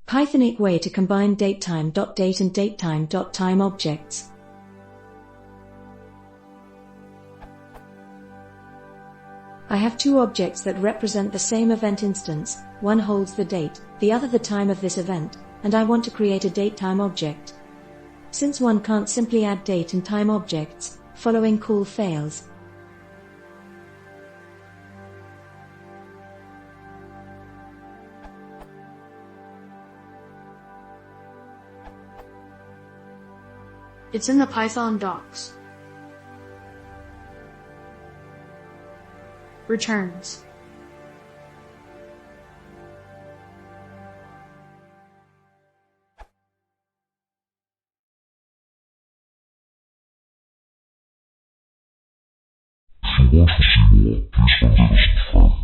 Pythonic way to combine datetime.date and datetime.time objects. I have two objects that represent the same event instance, one holds the date, the other the time of this event, and I want to create a datetime object. Since one can't simply add date and time objects, following call fails. It's in the Python docs. Returns. If you want to see more, please consider subscribing.